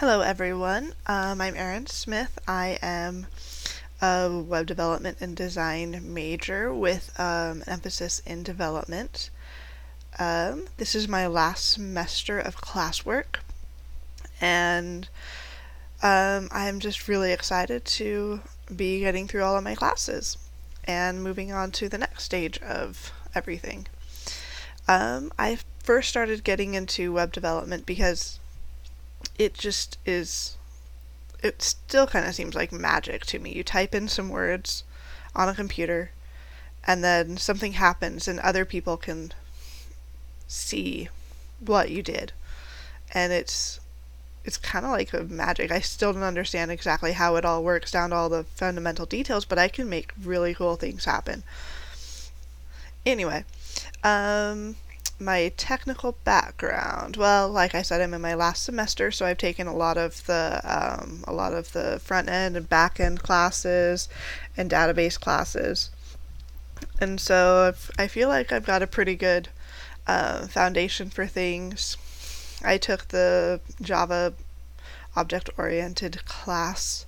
Hello everyone, I'm Erin Smith. I am a web development and design major with an emphasis in development. This is my last semester of classwork, and I'm just really excited to be getting through all of my classes and moving on to the next stage of everything. I first started getting into web development because it just is it still kind of seems like magic to me. You type in some words on a computer, and then something happens, and other people can see what you did. And it's kind of like a magic. I still don't understand exactly how it all works down to all the fundamental details, but I can make really cool things happen. Anyway, my technical background. Well, like I said, I'm in my last semester, so I've taken a lot of the front end and back end classes and database classes, and so I feel like I've got a pretty good foundation for things. I took the Java object-oriented class,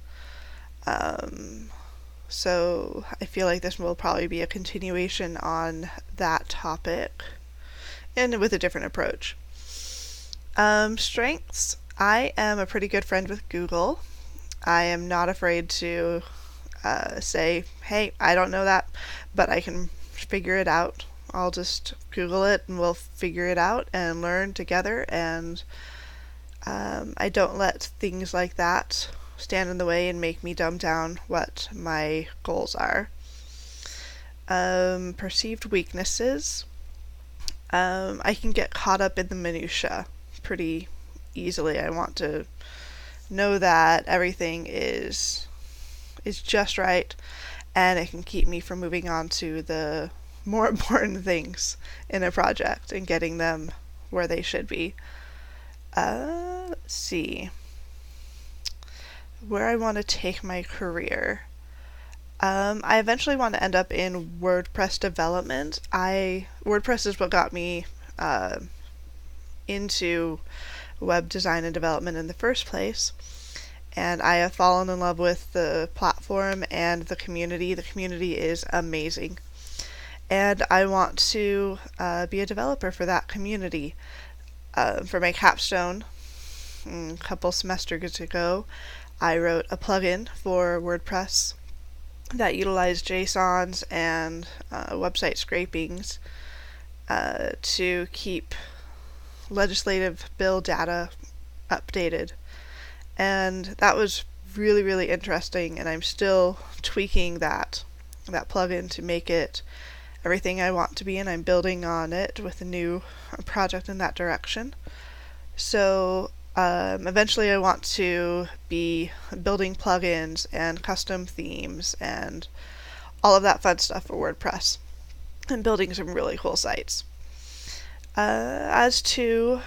so I feel like this will probably be a continuation on that topic and with a different approach. Strengths. I am a pretty good friend with Google. I am not afraid to say, hey, I don't know that, but I can figure it out. I'll just Google it and we'll figure it out and learn together, and I don't let things like that stand in the way and make me dumb down what my goals are. Perceived weaknesses. I can get caught up in the minutia pretty easily. I want to know that everything is just right, and it can keep me from moving on to the more important things in a project and getting them where they should be. Let's see. Where I want to take my career. I eventually want to end up in WordPress development. WordPress is what got me into web design and development in the first place, and I have fallen in love with the platform and the community. The community is amazing, and I want to be a developer for that community. For my capstone, a couple semesters ago, I wrote a plugin for WordPress that utilized JSONs and website scrapings to keep legislative bill data updated. And that was really, really interesting, and I'm still tweaking that plugin to make it everything I want to be, and I'm building on it with a new project in that direction. So eventually I want to be building plugins and custom themes and all of that fun stuff for WordPress and building some really cool sites. As to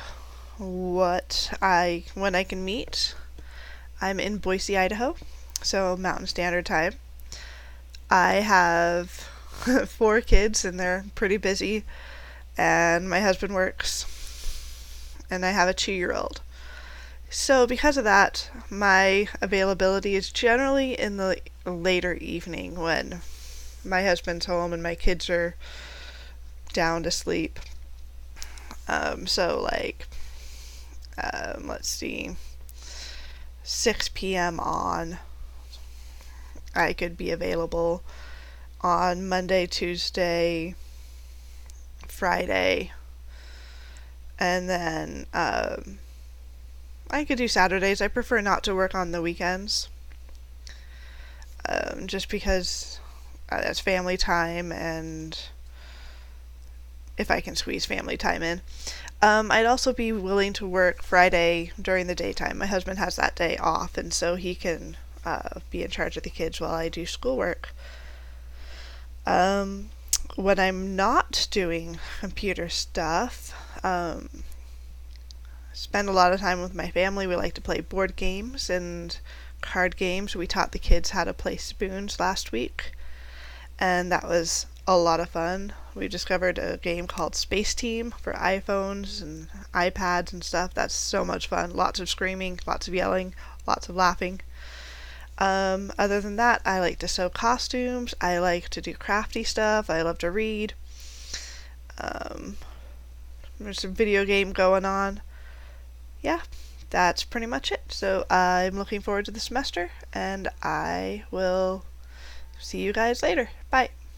when I can meet, I'm in Boise, Idaho, so Mountain Standard Time. I have 4 kids and they're pretty busy, and my husband works, and I have a 2-year-old. So because of that, my availability is generally in the later evening when my husband's home and my kids are down to sleep. Let's see, 6 p.m. on, I could be available on Monday, Tuesday, Friday, and then I could do Saturdays. I prefer not to work on the weekends, just because that's family time, and if I can squeeze family time in. I'd also be willing to work Friday during the daytime. My husband has that day off, and so he can be in charge of the kids while I do schoolwork. When I'm not doing computer stuff, spend a lot of time with my family. We like to play board games and card games. We taught the kids how to play spoons last week, and that was a lot of fun. We discovered a game called Space Team for iPhones and iPads and stuff. That's so much fun. Lots of screaming, lots of yelling, lots of laughing. Other than that, I like to sew costumes. I like to do crafty stuff. I love to read. Um, there's a video game going on. Yeah, that's pretty much it. So I'm looking forward to the semester, and I will see you guys later. Bye.